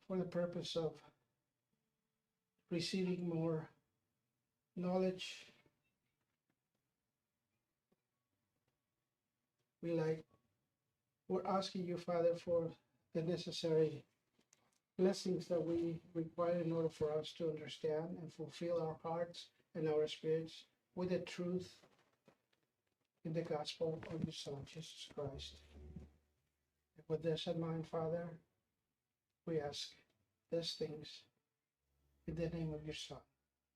For the purpose of receiving more knowledge, we're asking you, Father, for the necessary blessings that we require in order for us to understand and fulfill our hearts and our spirits with the truth in the gospel of your Son, Jesus Christ. And with this in mind, Father, we ask these things in the name of your Son,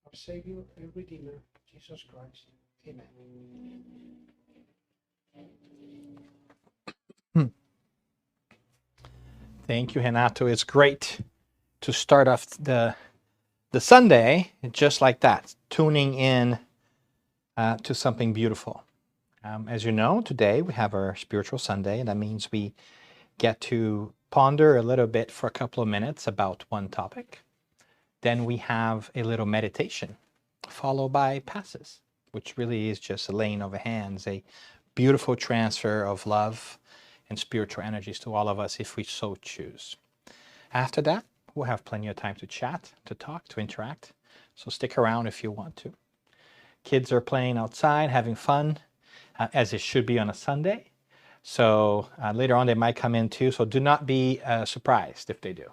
our Savior and Redeemer, Jesus Christ. Amen. Thank you, Renato. It's great to start off the Sunday just like that, tuning in to something beautiful. As you know, today we have our Spiritual Sunday, and that means we get to ponder a little bit for a couple of minutes about one topic. Then we have a little meditation, followed by passes, which really is just a laying of hands, a beautiful transfer of love and spiritual energies to all of us if we so choose. After that, we'll have plenty of time to chat, to talk, to interact. So stick around if you want to. Kids are playing outside, having fun, as it should be on a Sunday. So later on, they might come in too. So do not be surprised if they do.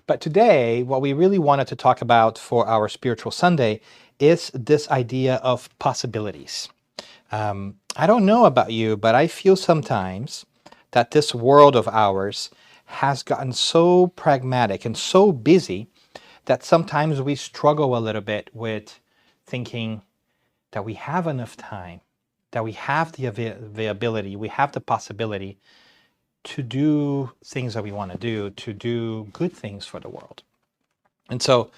But today, what we really wanted to talk about for our Spiritual Sunday is this idea of possibilities. I don't know about you, but I feel sometimes that this world of ours has gotten so pragmatic and so busy that sometimes we struggle a little bit with thinking that we have enough time, that we have the availability, we have the possibility to do things that we want to do good things for the world. And so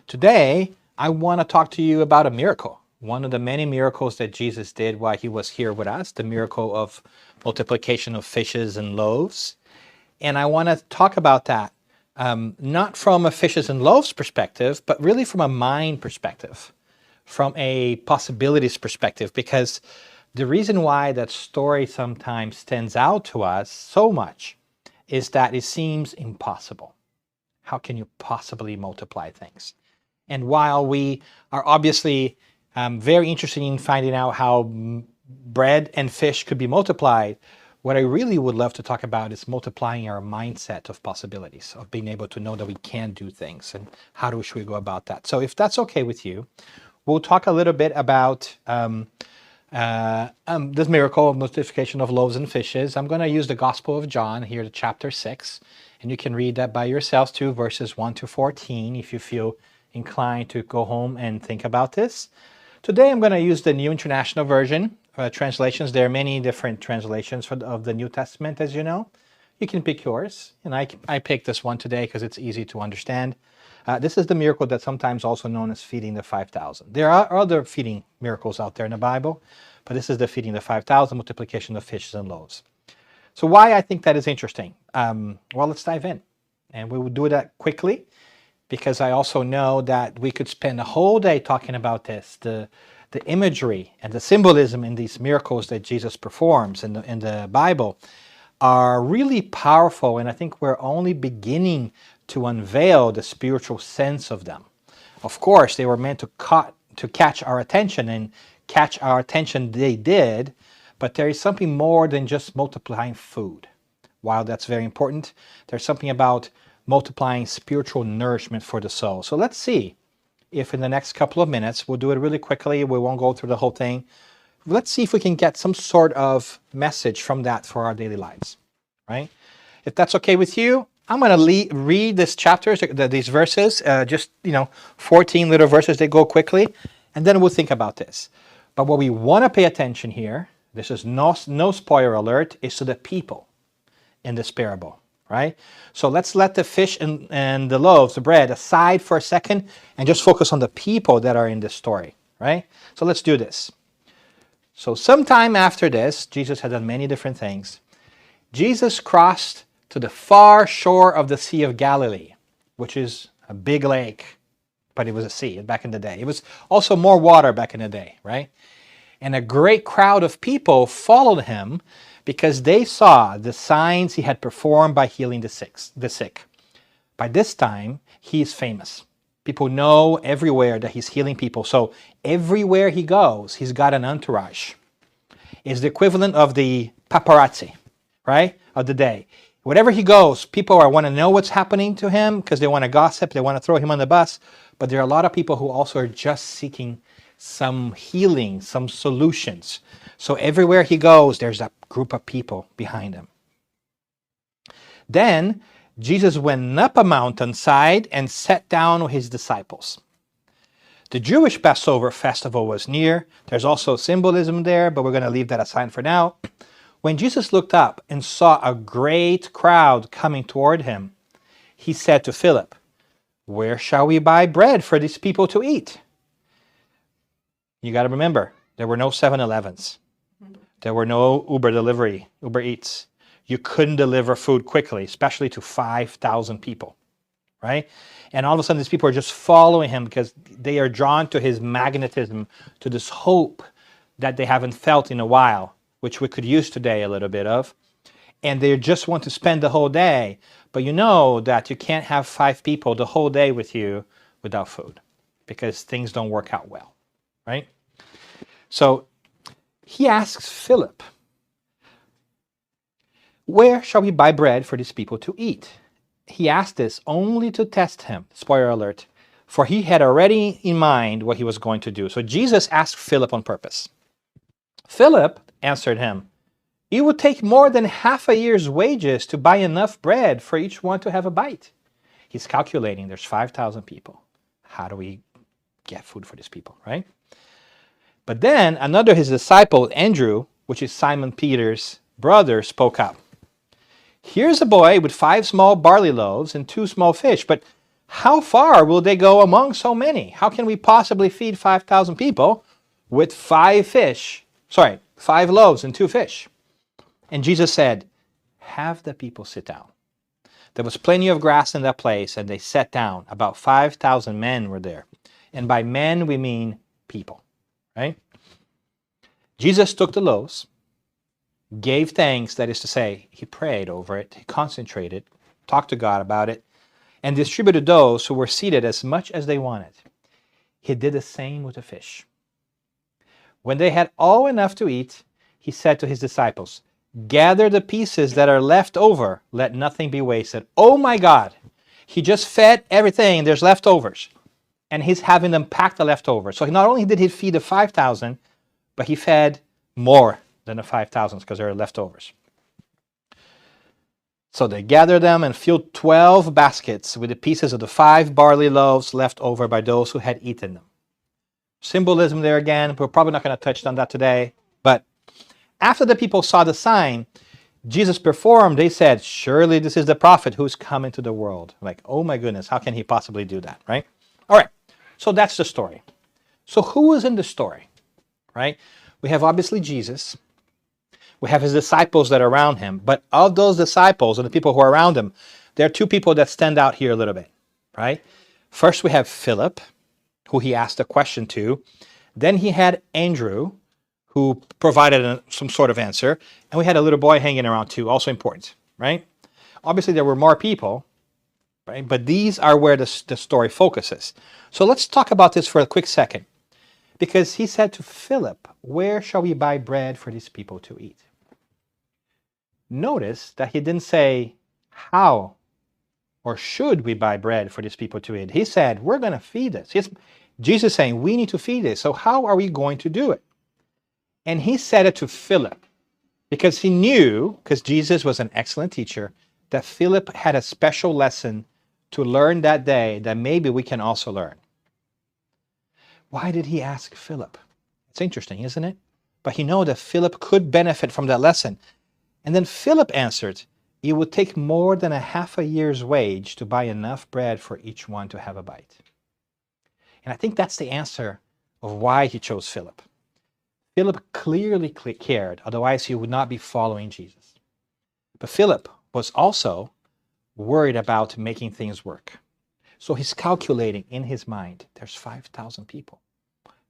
today, I want to talk to you about a miracle. One of the many miracles that Jesus did while he was here with us, the miracle of multiplication of fishes and loaves. And I want to talk about that, not from a fishes and loaves perspective, but really from a mind perspective, from a possibilities perspective, because the reason why that story sometimes stands out to us so much is that it seems impossible. How can you possibly multiply things? And while we are obviously very interested in finding out how bread and fish could be multiplied, what I really would love to talk about is multiplying our mindset of possibilities, of being able to know that we can do things, and how should we go about that. So if that's okay with you, we'll talk a little bit about this miracle of multiplication of loaves and fishes. I'm going to use the Gospel of John here, chapter 6, and you can read that by yourselves too, verses 1 to 14, if you feel inclined to go home and think about this. Today I'm going to use the New International Version translations. There are many different translations of the New Testament, as you know. You can pick yours, and I picked this one today because it's easy to understand. This is the miracle that's sometimes also known as feeding the 5,000. There are other feeding miracles out there in the Bible, but this is the feeding the 5,000, multiplication of fishes and loaves. So why I think that is interesting? Well, let's dive in. And we will do that quickly, because I also know that we could spend a whole day talking about this, the imagery and the symbolism in these miracles that Jesus performs in the Bible are really powerful, and I think we're only beginning to unveil the spiritual sense of them. Of course, they were meant to catch our attention, and catch our attention they did, but there is something more than just multiplying food. While that's very important, there's something about multiplying spiritual nourishment for the soul. So let's see if in the next couple of minutes, we'll do it really quickly, we won't go through the whole thing. Let's see if we can get some sort of message from that for our daily lives, right? If that's okay with you, I'm going to read these chapters, these verses, just 14 little verses. They go quickly, and then we'll think about this. But what we want to pay attention here, this is no spoiler alert, is to the people in this parable, right? So let's let the fish and the loaves, the bread, aside for a second, and just focus on the people that are in this story, right? So let's do this. So sometime after this, Jesus had done many different things. Jesus crossed to the far shore of the Sea of Galilee, which is a big lake, but it was a sea back in the day. It was also more water back in the day, right? And a great crowd of people followed him because they saw the signs he had performed by healing the sick. By this time, he is famous. People know everywhere that he's healing people. So everywhere he goes, he's got an entourage. It's the equivalent of the paparazzi, right, of the day. Wherever he goes, people want to know what's happening to him because they want to gossip, they want to throw him on the bus. But there are a lot of people who also are just seeking some healing, some solutions. So everywhere he goes, there's a group of people behind him. Then Jesus went up a mountainside and sat down with his disciples. The Jewish Passover festival was near. There's also symbolism there, but we're going to leave that aside for now. When Jesus looked up and saw a great crowd coming toward him, he said to Philip, "Where shall we buy bread for these people to eat?" You got to remember, there were no 7-Elevens. There were no Uber Eats. You couldn't deliver food quickly, especially to 5,000 people, right? And all of a sudden, these people are just following him because they are drawn to his magnetism, to this hope that they haven't felt in a while, which we could use today a little bit of. And they just want to spend the whole day. But you know that you can't have 5 people the whole day with you without food because things don't work out well, right? So he asks Philip, "Where shall we buy bread for these people to eat?" He asked this only to test him, spoiler alert, for he had already in mind what he was going to do. So Jesus asked Philip on purpose. Philip answered him, "It would take more than half a year's wages to buy enough bread for each one to have a bite." He's calculating there's 5,000 people. How do we get food for these people, right? But then another of his disciple, Andrew, which is Simon Peter's brother, spoke up. "Here's a boy with 5 small barley loaves and 2 small fish, but how far will they go among so many? How can we possibly feed 5,000 people with 5 loaves and 2 fish?" And Jesus said, "Have the people sit down." There was plenty of grass in that place, and they sat down. About 5,000 men were there. And by men, we mean people, right? Jesus took the loaves, gave thanks, that is to say, he prayed over it, he concentrated, talked to God about it, and distributed those who were seated as much as they wanted. He did the same with the fish. When they had all enough to eat, he said to his disciples, "Gather the pieces that are left over, let nothing be wasted." Oh my God, he just fed everything, there's leftovers. And he's having them pack the leftovers. So not only did he feed the 5,000, but he fed more than the 5,000 because there are leftovers. So they gathered them and filled 12 baskets with the pieces of the 5 barley loaves left over by those who had eaten them. Symbolism there again. We're probably not going to touch on that today. But after the people saw the sign Jesus performed, they said, "Surely this is the prophet who's come into the world." Like, oh my goodness, how can he possibly do that, right? All right, so that's the story. So who is in the story, right? We have obviously Jesus. We have his disciples that are around him. But of those disciples and the people who are around him, there are 2 people that stand out here a little bit, right? First, we have Philip, who he asked a question to. Then he had Andrew, who provided some sort of answer. And we had a little boy hanging around too, also important, right? Obviously, there were more people, right? But these are where the story focuses. So let's talk about this for a quick second. Because he said to Philip, "Where shall we buy bread for these people to eat?" Notice that he didn't say, "How or should we buy bread for these people to eat?" He said, "We're going to feed this." Jesus saying, we need to feed this. So how are we going to do it? And he said it to Philip because he knew, because Jesus was an excellent teacher, that Philip had a special lesson to learn that day that maybe we can also learn. Why did he ask Philip? It's interesting, isn't it? But he knew that Philip could benefit from that lesson. And then Philip answered, "It would take more than a half a year's wage to buy enough bread for each one to have a bite." And I think that's the answer of why he chose Philip. Philip clearly cared, otherwise he would not be following Jesus. But Philip was also worried about making things work. So he's calculating in his mind, there's 5,000 people.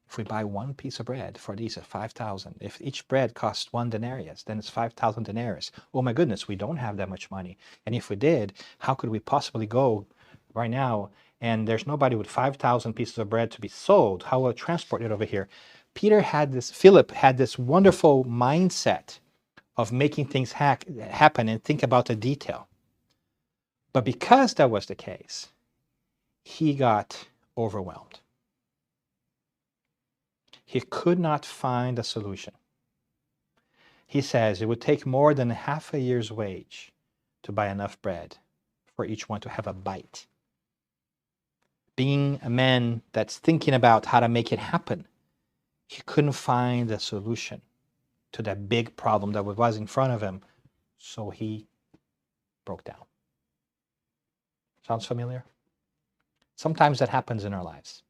If we buy one piece of bread for these at 5,000, if each bread costs 1 denarius, then it's 5,000 denarius. Oh my goodness, we don't have that much money. And if we did, how could we possibly go right now? And there's nobody with 5,000 pieces of bread to be sold. How will I transport it over here? Philip had this wonderful mindset of making things happen and think about the detail. But because that was the case, he got overwhelmed. He could not find a solution. He says it would take more than half a year's wage to buy enough bread for each one to have a bite. Being a man that's thinking about how to make it happen, he couldn't find a solution to that big problem that was in front of him, so he broke down. Sounds familiar? Sometimes that happens in our lives.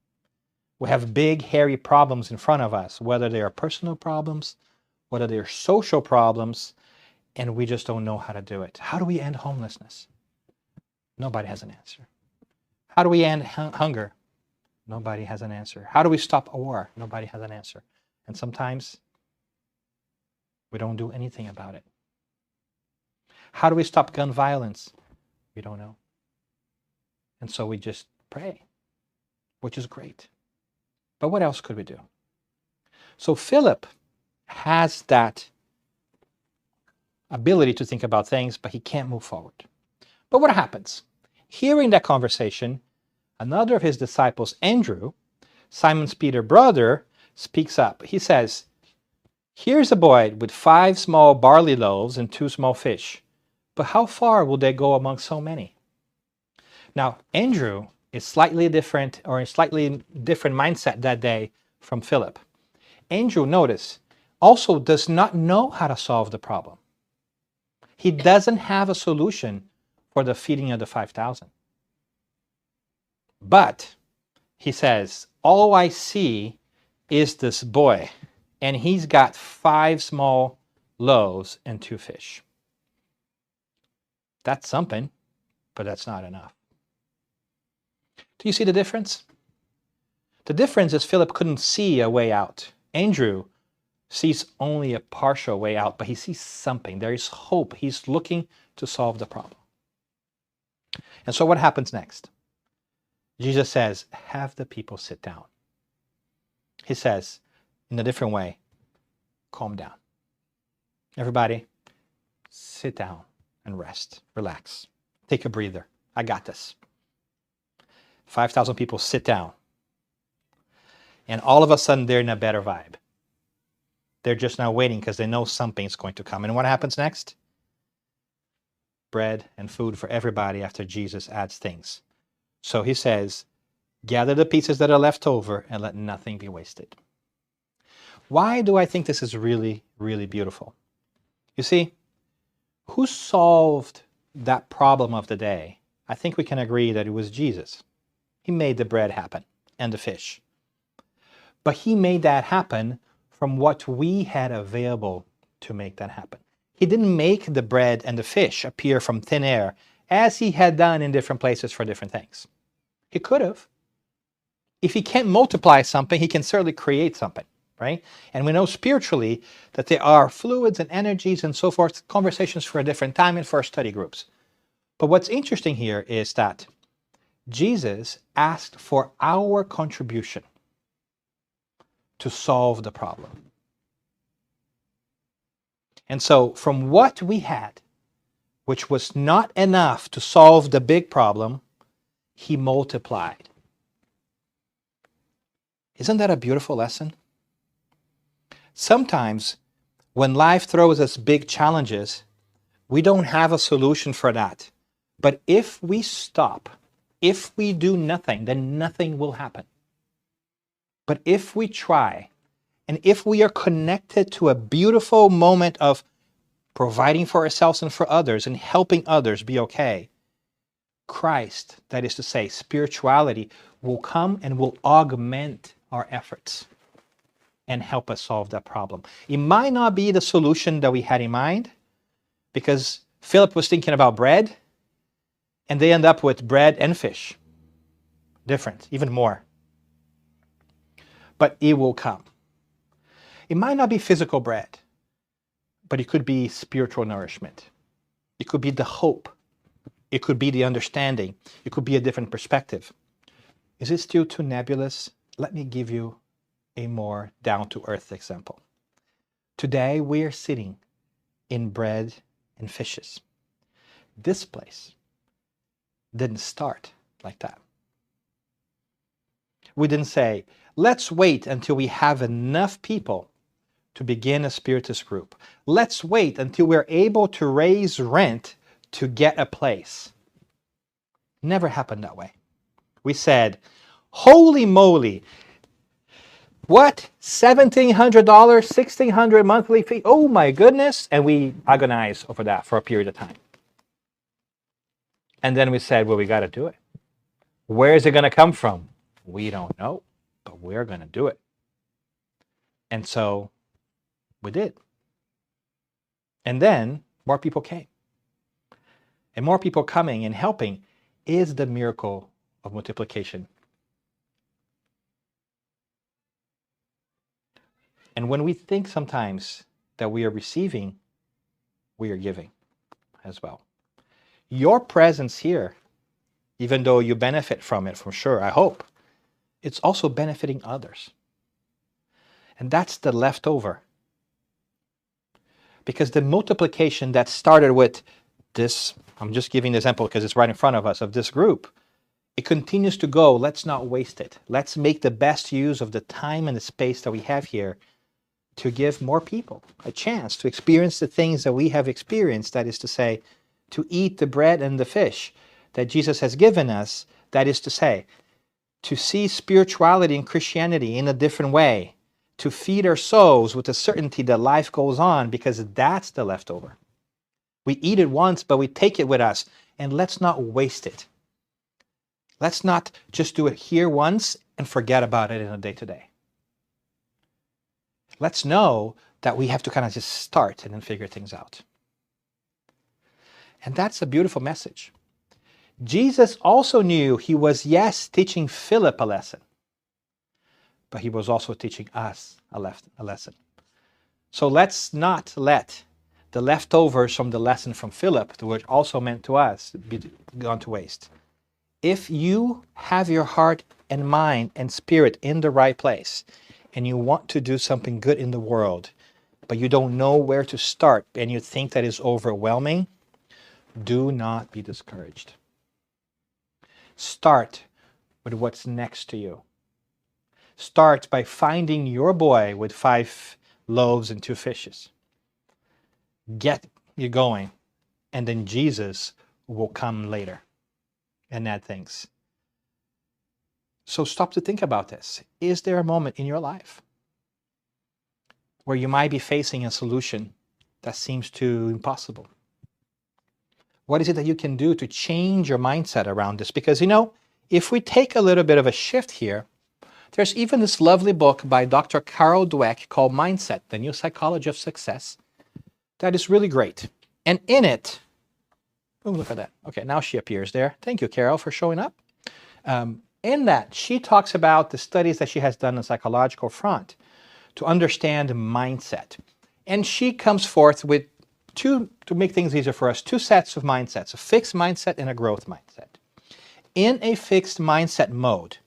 We have big, hairy problems in front of us, whether they are personal problems, whether they are social problems, and we just don't know how to do it. How do we end homelessness? Nobody has an answer. How do we end hunger? Nobody has an answer. How do we stop a war? Nobody has an answer. And sometimes we don't do anything about it. How do we stop gun violence? We don't know. And so we just pray, which is great. But what else could we do? So Philip has that ability to think about things, but he can't move forward. But what happens? Hearing that conversation, another of his disciples, Andrew, Simon Peter's brother, speaks up. He says, "Here's a boy with 5 small barley loaves and 2 small fish. But how far will they go among so many?" Now, Andrew is slightly different, or in slightly different mindset that day from Philip. Andrew, notice, also does not know how to solve the problem. He doesn't have a solution for the feeding of the 5,000. But he says, all I see is this boy, and he's got 5 small loaves and 2 fish. That's something, but that's not enough. Do you see the difference? The difference is Philip couldn't see a way out. Andrew sees only a partial way out, but he sees something. There is hope. He's looking to solve the problem. And so what happens next? Jesus says, have the people sit down. He says, in a different way, calm down. Everybody, sit down and rest, relax, take a breather. I got this. 5,000 people sit down. And all of a sudden, they're in a better vibe. They're just now waiting because they know something's going to come. And what happens next? Bread and food for everybody after Jesus adds things. So he says, gather the pieces that are left over and let nothing be wasted. Why do I think this is really, really beautiful? You see, who solved that problem of the day? I think we can agree that it was Jesus. He made the bread happen and the fish. But he made that happen from what we had available to make that happen. He didn't make the bread and the fish appear from thin air as he had done in different places for different things. He could have. If he can't multiply something, he can certainly create something, right? And we know spiritually that there are fluids and energies and so forth, conversations for a different time and for study groups. But what's interesting here is that Jesus asked for our contribution to solve the problem. And so from what we had, which was not enough to solve the big problem, he multiplied. Isn't that a beautiful lesson? Sometimes when life throws us big challenges, we don't have a solution for that. But if we stop, if we do nothing, then nothing will happen. But if we try, and if we are connected to a beautiful moment of providing for ourselves and for others and helping others be okay, Christ, that is to say, spirituality, will come and will augment our efforts and help us solve that problem. It might not be the solution that we had in mind, because Philip was thinking about bread, and they end up with bread and fish. Different, even more. But it will come. It might not be physical bread, but it could be spiritual nourishment. It could be the hope. It could be the understanding. It could be a different perspective. Is it still too nebulous? Let me give you a more down-to-earth example. Today we are sitting in bread and fishes. This place didn't start like that. We didn't say, let's wait until we have enough people to begin a Spiritist group. Let's wait until we're able to raise rent to get a place. Never happened that way. We said, holy moly, what? $1,700, $1,600 monthly fee? Oh my goodness. And we agonized over that for a period of time. And then we said, well, we got to do it. Where is it going to come from? We don't know, but we're going to do it. And so we did. And then more people came. And more people coming and helping is the miracle of multiplication. And when we think sometimes that we are receiving, we are giving as well. Your presence here, even though you benefit from it, for sure, I hope, it's also benefiting others. And that's the leftover. Because the multiplication that started with this, I'm just giving the example because it's right in front of us, of this group, it continues to go. Let's not waste it. Let's make the best use of the time and the space that we have here to give more people a chance to experience the things that we have experienced, that is to say, to eat the bread and the fish that Jesus has given us, that is to say, to see spirituality and Christianity in a different way, to feed our souls with the certainty that life goes on, because that's the leftover. We eat it once, but we take it with us, and let's not waste it. Let's not just do it here once and forget about it in a day-to-day. Let's know that we have to kind of just start and then figure things out. And that's a beautiful message. Jesus also knew he was, yes, teaching Philip a lesson, but he was also teaching us a lesson. So let's not let the leftovers from the lesson from Philip, which also meant to us, be gone to waste. If you have your heart and mind and spirit in the right place, and you want to do something good in the world, but you don't know where to start, and you think that is overwhelming, do not be discouraged. Start with what's next to you. Start by finding your boy with 5 loaves and 2 fishes. Get you going, and then Jesus will come later and add things. So stop to think about this. Is there a moment in your life where you might be facing a solution that seems too impossible? What is it that you can do to change your mindset around this? Because, you know, if we take a little bit of a shift here, there's even this lovely book by Dr. Carol Dweck called Mindset, The New Psychology of Success, that is really great. And in it, oh, look at that. Okay, now she appears there. Thank you, Carol, for showing up. In that, she talks about the studies that she has done on the psychological front to understand mindset. And she comes forth with to make things easier for us, 2 sets of mindsets, a fixed mindset and a growth mindset. In a fixed mindset mode,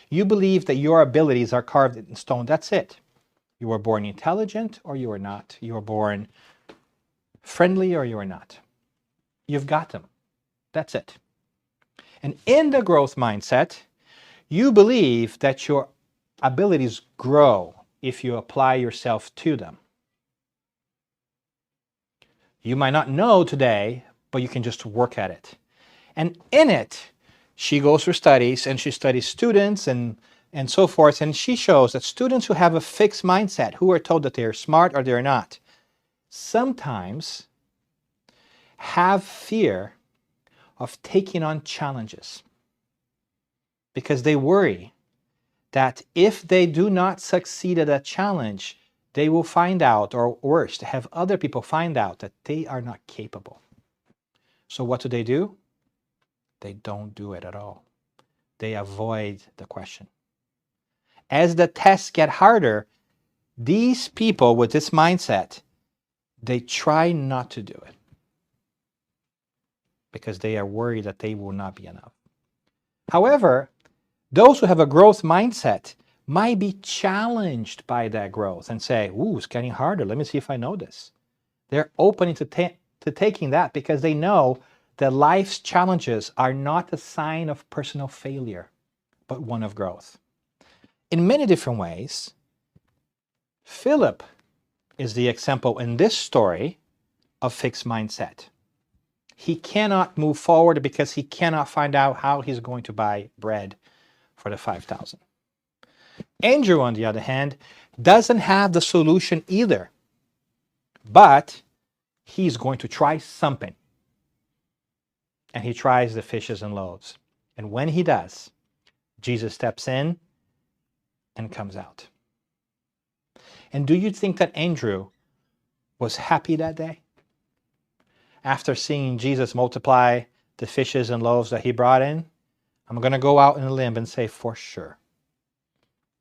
you believe that your abilities are carved in stone. That's it. You were born intelligent or you are not. You were born friendly or you are not. You've got them. That's it. And in the growth mindset, you believe that your abilities grow if you apply yourself to them. You might not know today, but you can just work at it. And in it, she goes through studies, and she studies students and so forth, and she shows that students who have a fixed mindset, who are told that they're smart or they're not, sometimes have fear of taking on challenges because they worry that if they do not succeed at a challenge, they will find out, or worse, to have other people find out that they are not capable. So what do? They don't do it at all. They avoid the question. As the tests get harder, these people with this mindset, they try not to do it because they are worried that they will not be enough. However, those who have a growth mindset might be challenged by that growth and say, ooh, it's getting harder. Let me see if I know this. They're open to taking that because they know that life's challenges are not a sign of personal failure, but one of growth. In many different ways, Philip is the example in this story of fixed mindset. He cannot move forward because he cannot find out how he's going to buy bread for the 5,000. Andrew, on the other hand, doesn't have the solution either, but he's going to try something. And he tries the fishes and loaves. And when he does, Jesus steps in and comes out. And do you think that Andrew was happy that day? After seeing Jesus multiply the fishes and loaves that he brought in, I'm going to go out on a limb and say for sure.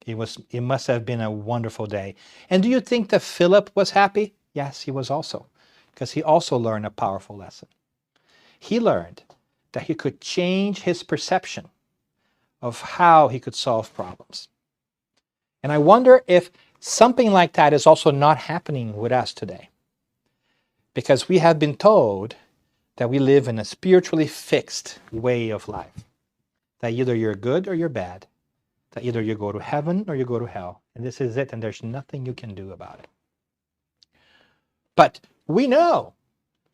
It must have been a wonderful day. And do you think that Philip was happy? Yes, he was also, because he also learned a powerful lesson. He learned that he could change his perception of how he could solve problems. And I wonder if something like that is also not happening with us today. Because we have been told that we live in a spiritually fixed way of life. That either you're good or you're bad. That either you go to heaven or you go to hell. And this is it, and there's nothing you can do about it. But we know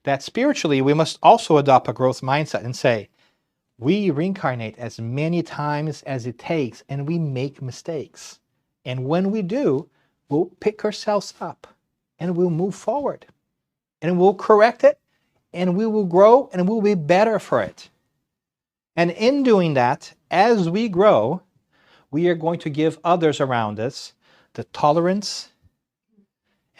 that spiritually we must also adopt a growth mindset and say, we reincarnate as many times as it takes, and we make mistakes. And when we do, we'll pick ourselves up and we'll move forward. And we'll correct it, and we will grow, and we'll be better for it. And in doing that, as we grow, we are going to give others around us the tolerance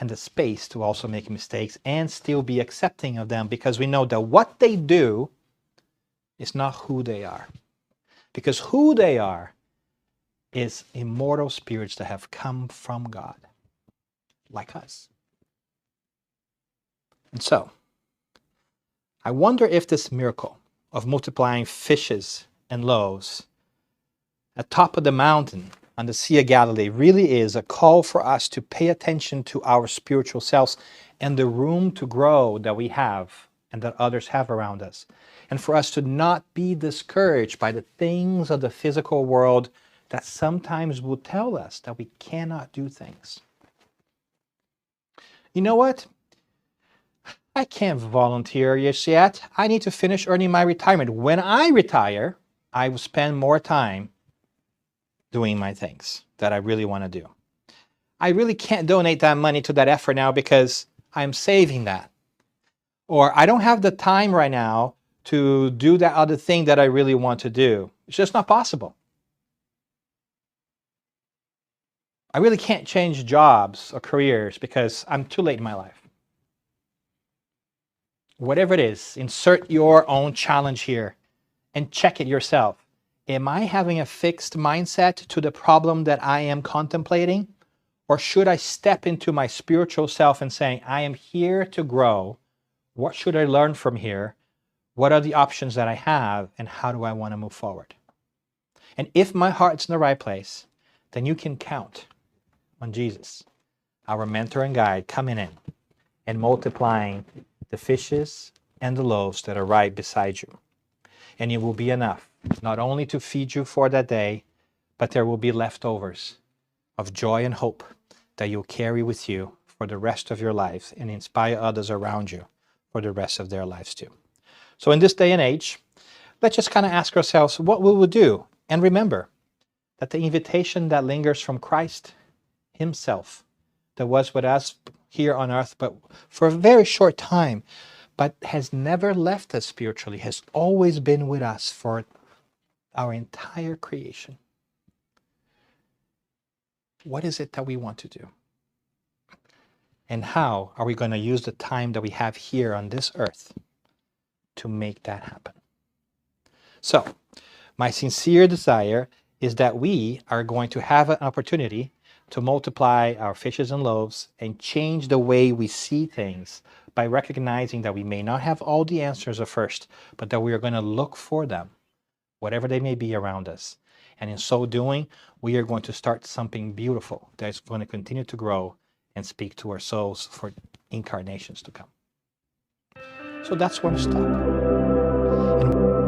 and the space to also make mistakes and still be accepting of them, because we know that what they do is not who they are. Because who they are is immortal spirits that have come from God, like us. And so, I wonder if this miracle of multiplying fishes and loaves atop of the mountain on the Sea of Galilee really is a call for us to pay attention to our spiritual selves and the room to grow that we have and that others have around us. And for us to not be discouraged by the things of the physical world that sometimes will tell us that we cannot do things. You know what? I can't volunteer just yet. I need to finish earning my retirement. When I retire, I will spend more time doing my things that I really want to do. I really can't donate that money to that effort now because I'm saving that. Or I don't have the time right now to do that other thing that I really want to do. It's just not possible. I really can't change jobs or careers because I'm too late in my life. Whatever it is, insert your own challenge here and check it yourself. Am I having a fixed mindset to the problem that I am contemplating? Or should I step into my spiritual self and saying, I am here to grow. What should I learn from here? What are the options that I have? And how do I want to move forward? And if my heart's in the right place, then you can count on Jesus, our mentor and guide, coming in and multiplying the fishes and the loaves that are right beside you. And it will be enough, not only to feed you for that day, but there will be leftovers of joy and hope that you'll carry with you for the rest of your life and inspire others around you for the rest of their lives too. So in this day and age, let's just kind of ask ourselves what we will do. And remember that the invitation that lingers from Christ himself, that was with us here on earth, but for a very short time, but has never left us spiritually, has always been with us for our entire creation. What is it that we want to do? And how are we going to use the time that we have here on this earth to make that happen. So, my sincere desire is that we are going to have an opportunity to multiply our fishes and loaves and change the way we see things by recognizing that we may not have all the answers at first, but that we are going to look for them, whatever they may be around us. And in so doing, we are going to start something beautiful that is going to continue to grow and speak to our souls for incarnations to come. So that's one stop. And